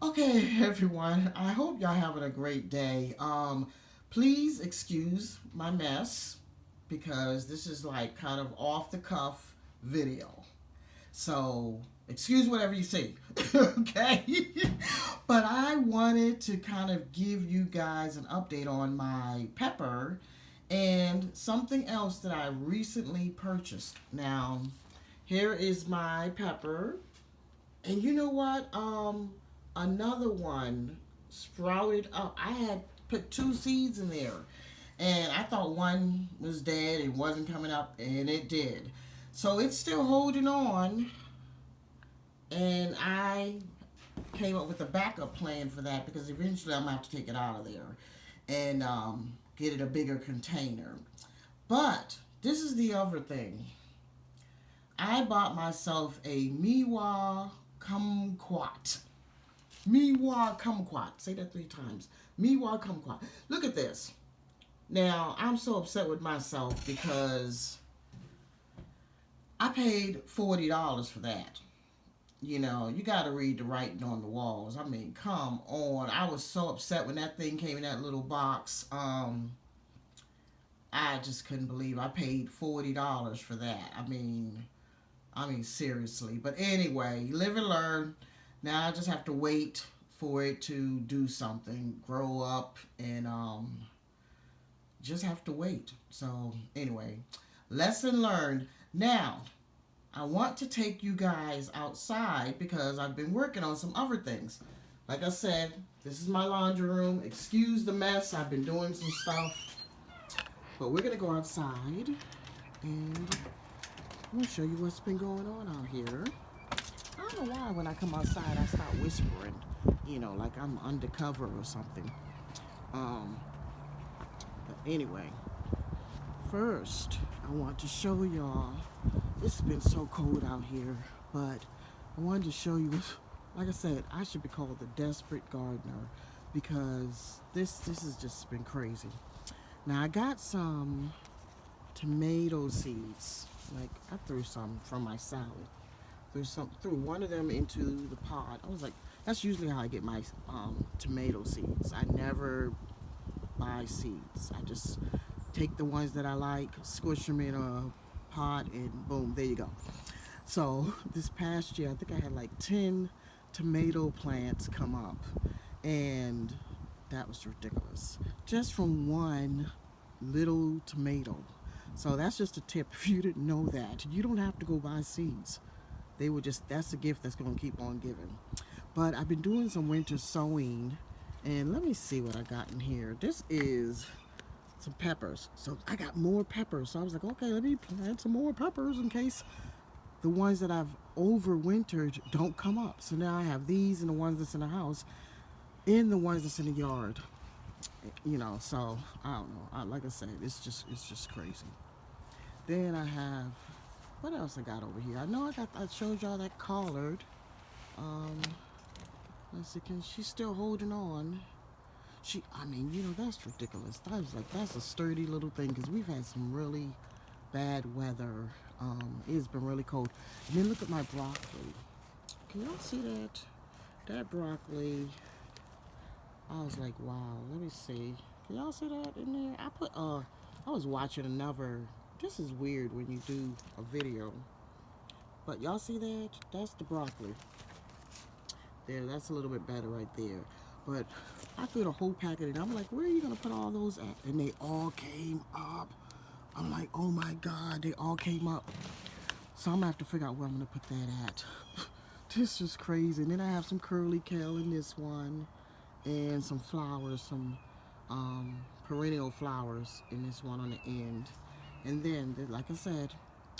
Okay, everyone. I hope y'all having a great day. Please excuse my mess because this is like kind of off the cuff video. So excuse whatever you see, okay? But I wanted to kind of give you guys an update on my pepper and something else that I recently purchased. Now, here is my pepper. And you know what? Another one sprouted up. I had put two seeds in there, and I thought one was dead and wasn't coming up, and it did. So it's still holding on, and I came up with a backup plan for that because eventually I'm gonna have to take it out of there and get it a bigger container. But this is the other thing. I bought myself a Meiwa kumquat. Meiwa kumquat. Say that 3 times. Meiwa kumquat. Look at this. Now, I'm so upset with myself because I paid $40 for that. You know, you got to read the writing on the walls. I mean, come on. I was so upset when that thing came in that little box. I just couldn't believe I paid $40 for that. I mean, seriously. But anyway, live and learn. Now I just have to wait for it to do something, grow up, and just have to wait. So anyway, lesson learned. Now, I want to take you guys outside because I've been working on some other things. Like I said, this is my laundry room. Excuse the mess. I've been doing some stuff. But we're going to go outside and I'm going to show you what's been going on out here. I don't know why when I come outside I start whispering, like I'm undercover or something. But anyway, first I want to show y'all, it's been so cold out here, but I wanted to show you, like I said, I should be called the desperate gardener because this has just been crazy. Now I got some tomato seeds. Like I threw some from my salad. Threw one of them into the pot. I was like, that's usually how I get my tomato seeds. I never buy seeds. I just take the ones that I like, squish them in a pot, and boom, there you go. So this past year, I think I had like 10 tomato plants come up, and that was ridiculous. Just from one little tomato. So that's just a tip. If you didn't know that, you don't have to go buy seeds. That's a gift that's going to keep on giving. But I've been doing some winter sowing, and let me see what I got in here. This is some peppers. So I got more peppers. So I was like, okay, let me plant some more peppers in case the ones that I've overwintered don't come up. So now I have these and the ones that's in the house and the ones that's in the yard. So I don't know. Like I said, it's just crazy. Then I have, what else I got over here? I know I showed y'all that collard. Let's see, she's still holding on. That's ridiculous. I was like, that's a sturdy little thing because we've had some really bad weather. It's been really cold. And then look at my broccoli. Can y'all see that? That broccoli. I was like, wow, let me see. Can y'all see that in there? I was watching another, this is weird when you do a video. But y'all see that? That's the broccoli. There, that's a little bit better right there. But I threw the whole packet in. I'm like, where are you going to put all those at? And they all came up. I'm like, oh my God, they all came up. So I'm going to have to figure out where I'm going to put that at. This is crazy. And then I have some curly kale in this one. And some flowers, some perennial flowers in this one on the end. And then, like I said,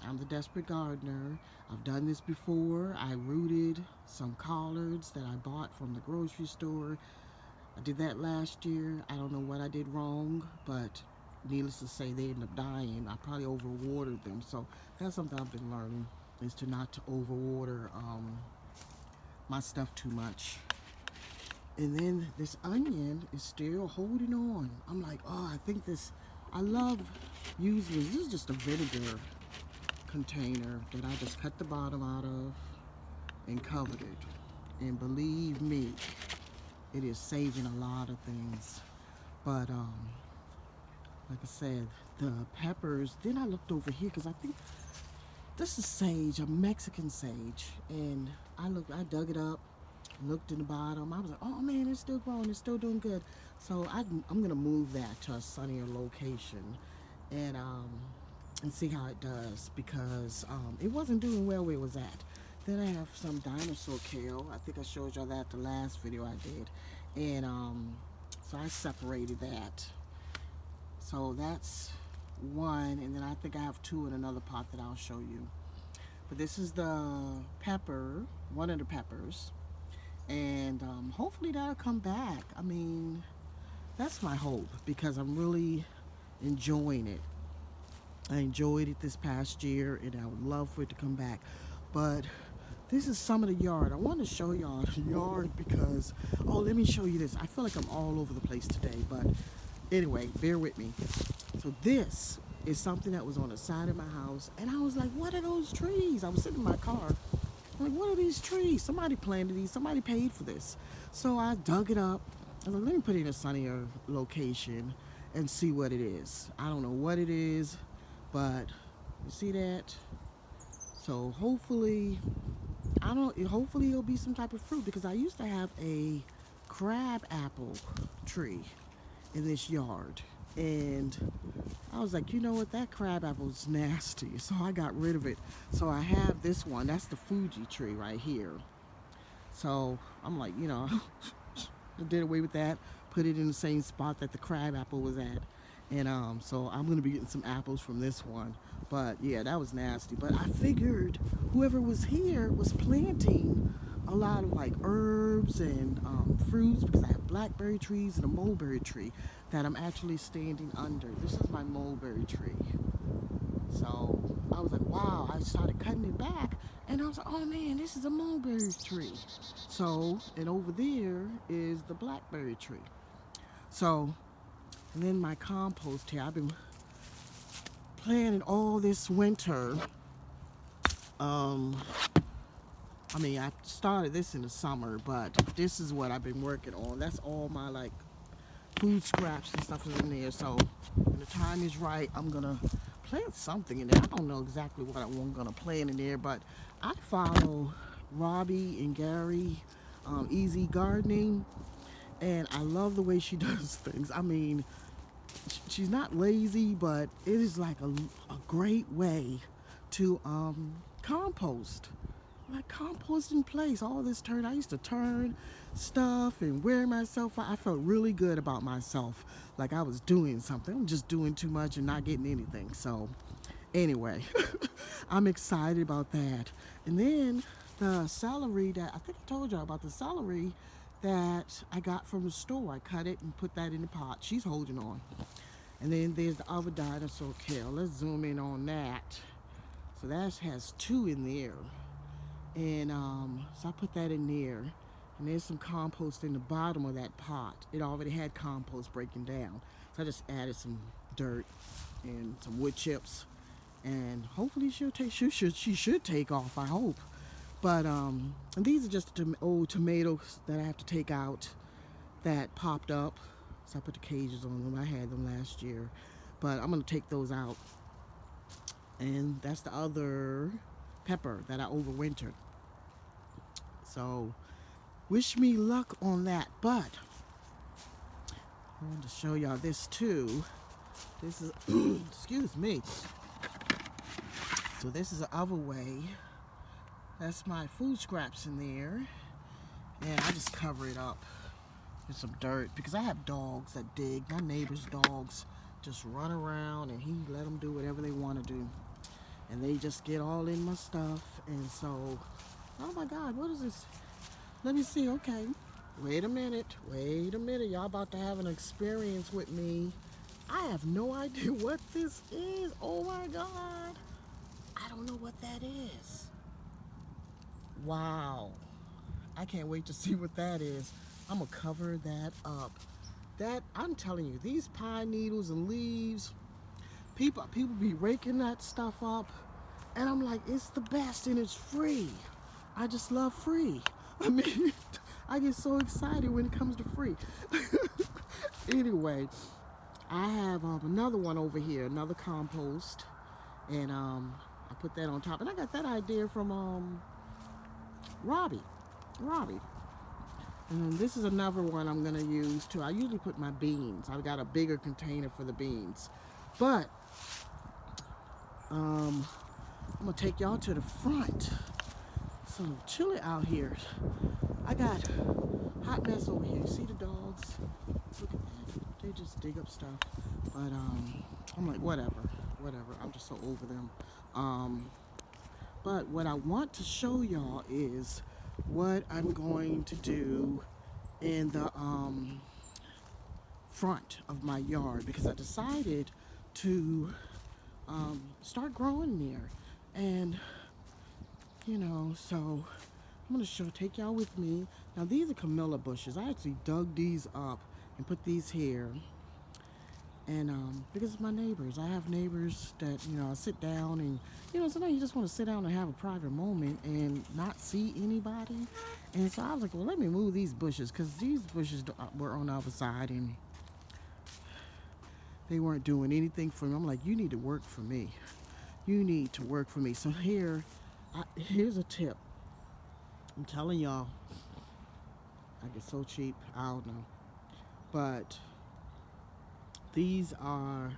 I'm the desperate gardener. I've done this before. I rooted some collards that I bought from the grocery store. I did that last year. I don't know what I did wrong, but needless to say, they ended up dying. I probably overwatered them. So that's something I've been learning, is to not to overwater my stuff too much. And then this onion is still holding on. I'm like, oh, I love usually, this is just a vinegar container that I just cut the bottom out of and covered it. And believe me, it is saving a lot of things. But like I said, the peppers. Then I looked over here because I think this is sage, a Mexican sage, and I dug it up, looked in the bottom. I was like, oh man, it's still growing, it's still doing good. So I'm gonna move that to a sunnier location, and see how it does, because it wasn't doing well where it was at. Then I have some dinosaur kale. I think I showed y'all that the last video I did, and so I separated that. So that's one, and then I think I have two in another pot that I'll show you. But this is the pepper, one of the peppers, and hopefully that'll come back. I mean, that's my hope, because I'm really enjoying it. I enjoyed it this past year, and I would love for it to come back. But this is some of the yard. I want to show y'all the yard because, oh, let me show you this. I feel like I'm all over the place today, but anyway, bear with me. So this is something that was on the side of my house, and I was like, what are those trees? I was sitting in my car. I'm like, what are these trees? Somebody planted these. Somebody paid for this. So I dug it up. I was like, let me put it in a sunnier location and see what it is. I don't know what it is, but you see that? So hopefully, hopefully it'll be some type of fruit, because I used to have a crab apple tree in this yard, and I was like, you know what, that crab apple is nasty, so I got rid of it. So I have this one. That's the Fuji tree right here. So I'm like, you know, I did away with that, put it in the same spot that the crab apple was at, and so I'm gonna be getting some apples from this one. But yeah, that was nasty. But I figured whoever was here was planting a lot of like herbs and fruits, because I have blackberry trees and a mulberry tree that I'm actually standing under. This is my mulberry tree. So I was like, wow, I started cutting it back, and I was like, oh man, this is a mulberry tree. So, and over there is the blackberry tree. So, and then my compost here, I've been planting all this winter. I mean, I started this in the summer, but this is what I've been working on. That's all my like food scraps and stuff is in there. So when the time is right, I'm gonna plant something in there. I don't know exactly what I'm gonna plant in there, but I follow Robbie and Gary, Easy Gardening, and I love the way she does things. I mean, she's not lazy, but it is like a great way to compost. Like compost in place, all this turn. I used to turn stuff and wear myself out. I felt really good about myself, like I was doing something. I'm just doing too much and not getting anything. So anyway, I'm excited about that. And then the celery that I think I told y'all about, the celery that I got from the store. I cut it and put that in the pot. She's holding on. And then there's the other dinosaur kale. Let's zoom in on that. So that has two in there. And so I put that in there, and there's some compost in the bottom of that pot. It already had compost breaking down, so I just added some dirt and some wood chips, and hopefully she should take off, I hope. But and these are just old tomatoes that I have to take out that popped up, so I put the cages on them. I had them last year, but I'm gonna take those out. And that's the other pepper that I overwintered. So wish me luck on that. But I wanted to show y'all this too. This is excuse me. So this is the other way. That's my food scraps in there, and I just cover it up with some dirt, because I have dogs that dig. My neighbor's dogs just run around, and he let them do whatever they want to do, and they just get all in my stuff. And so, oh my God, what is this? Let me see. Okay, wait a minute, y'all about to have an experience with me. I have no idea what this is. Oh my God, I don't know what that is. Wow, I can't wait to see what that is. I'm gonna cover that up. That, I'm telling you, these pine needles and leaves, people be raking that stuff up, and I'm like, it's the best and it's free. I just love free. I mean, I get so excited when it comes to free. Anyway, I have another one over here, another compost, and I put that on top. And I got that idea from Robbie. Robbie. And then this is another one I'm gonna use too. I usually put my beans. I've got a bigger container for the beans, but I'm gonna take y'all to the front. So chilly out here. I got hot mess over here. See the dogs? Look at that. They just dig up stuff. But I'm like, whatever. I'm just so over them. But what I want to show y'all is what I'm going to do in the front of my yard, because I decided to start growing there. And so I'm gonna take y'all with me. Now these are camellia bushes. I actually dug these up and put these here. And because it's my neighbors. I have neighbors that, I sit down and, sometimes you just want to sit down and have a private moment and not see anybody. And so I was like, well, let me move these bushes, because these bushes were on the other side and they weren't doing anything for me. I'm like, you need to work for me. You need to work for me. So here's a tip. I'm telling y'all, I get so cheap, I don't know. But these are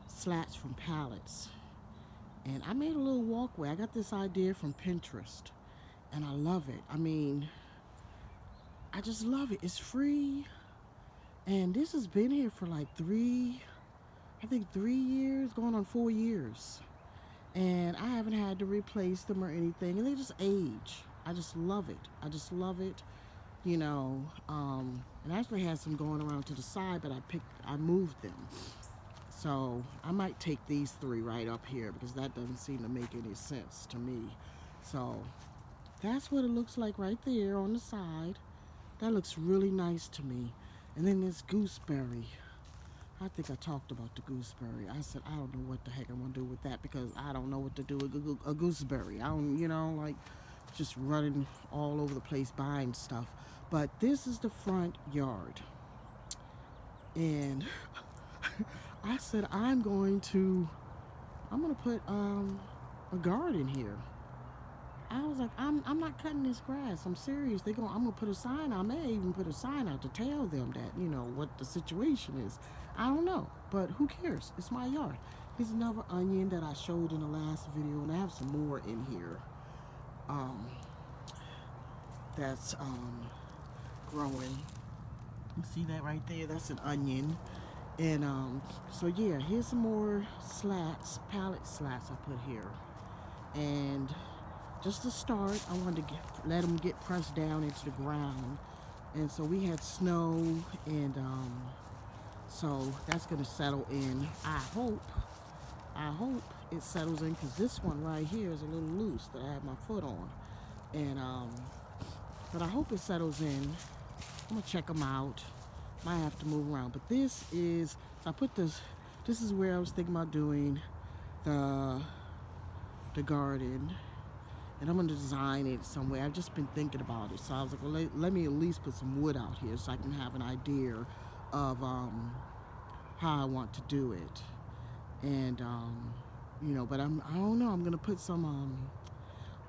slats from pallets. And I made a little walkway. I got this idea from Pinterest. And I love it. I mean, I just love it. It's free. And this has been here for like 3 years, going on 4 years. And I haven't had to replace them or anything. And they just age. I just love it. And I actually had some going around to the side, but I moved them. So I might take these 3 right up here, because that doesn't seem to make any sense to me. So that's what it looks like right there on the side. That looks really nice to me. And then this gooseberry. I think I talked about the gooseberry. I said, I don't know what the heck I'm going to do with that, because I don't know what to do with a gooseberry. I don't, like just running all over the place buying stuff. But this is the front yard. And I said, I'm going to put a garden here. I was like, I'm not cutting this grass. I'm serious. I'm gonna put a sign. I may even put a sign out to tell them that, what the situation is. I don't know, but who cares? It's my yard. Here's another onion that I showed in the last video, and I have some more in here. That's growing. You see that right there? That's an onion. And so yeah, here's some more pallet slats I put here. And just to start, I wanted to let them get pressed down into the ground. And so we had snow, and so that's gonna settle in. I hope it settles in, because this one right here is a little loose that I have my foot on. And but I hope it settles in. I'm gonna check them out. Might have to move around, but this is where I was thinking about doing the garden, and I'm gonna design it some way. I've just been thinking about it, so I was like, well, let me at least put some wood out here so I can have an idea of how I want to do it. And but I don't know, I'm gonna put some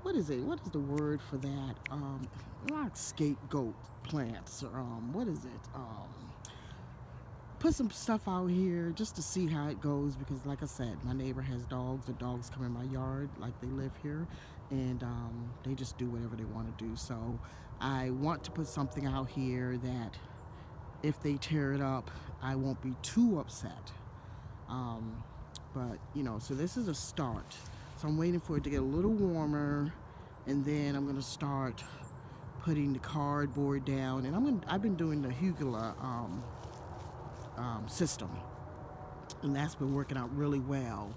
what is the word for that, like scapegoat plants, or what is it, put some stuff out here just to see how it goes, because like I said, my neighbor has dogs. The dogs come in my yard, like they live here, and they just do whatever they want to do. So I want to put something out here that if they tear it up, I won't be too upset. But so this is a start. So I'm waiting for it to get a little warmer, and then I'm gonna start putting the cardboard down. And I've been doing the Hugula system, and that's been working out really well.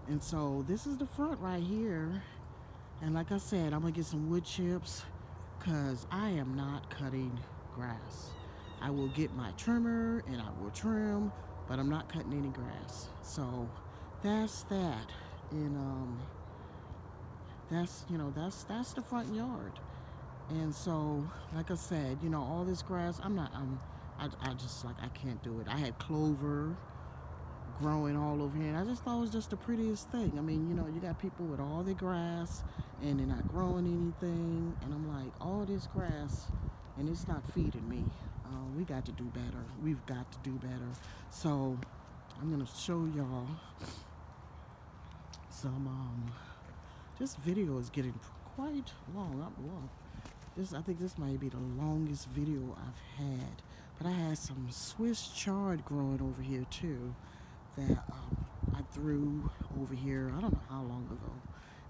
And so this is the front right here. And like I said, I'm gonna get some wood chips, because I am not cutting grass. I will get my trimmer and I will trim, but I'm not cutting any grass. So that's that. And that's the front yard. And so, like I said, all this grass, I just like, I can't do it. I had clover growing all over here, and I just thought it was just the prettiest thing. I mean, you got people with all their grass and they're not growing anything, and I'm like, all this grass and it's not feeding me. We got to do better. We've got to do better. So I'm gonna show y'all some. This video is getting quite long. I think this might be the longest video I've had. But I had some Swiss chard growing over here too that I threw over here, I don't know how long ago,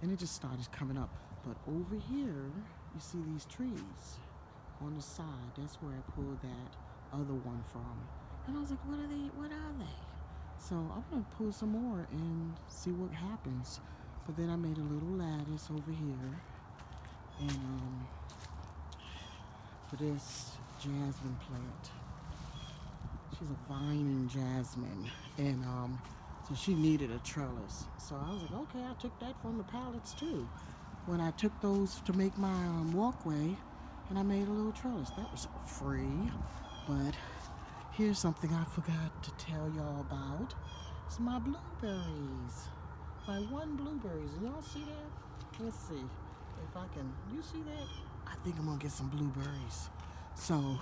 and it just started coming up. But over here, you see these trees on the side. That's where I pulled that other one from. And I was like, what are they? So I'm gonna pull some more and see what happens. But then I made a little lattice over here, and for this jasmine plant. She's a vining jasmine, and so she needed a trellis. So I was like, okay, I took that from the pallets too. When I took those to make my walkway, and I made a little trellis. That was free. But here's something I forgot to tell y'all about. It's my blueberries. My one blueberries. Y'all see that? Let's see if I can. You see that? I think I'm gonna get some blueberries. So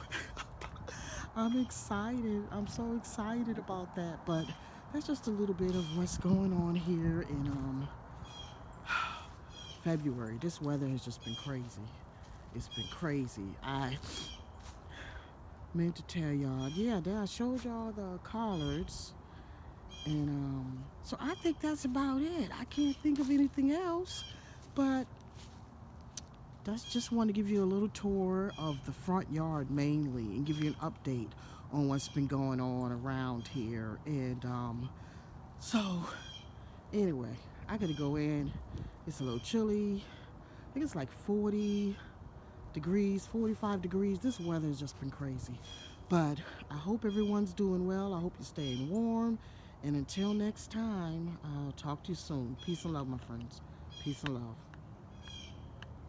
I'm excited. I'm so excited about that. But that's just a little bit of what's going on here in February. This weather has just been crazy. It's been crazy. I meant to tell y'all, yeah, I showed y'all the collards. And so I think that's about it. I can't think of anything else. But that's just want to give you a little tour of the front yard mainly and give you an update on what's been going on around here. And so anyway, I gotta go in. It's a little chilly. I think it's like 40 degrees, 45 degrees. This weather has just been crazy. But I hope everyone's doing well. I hope you're staying warm. And until next time, I'll talk to you soon. Peace and love, my friends. Peace and love.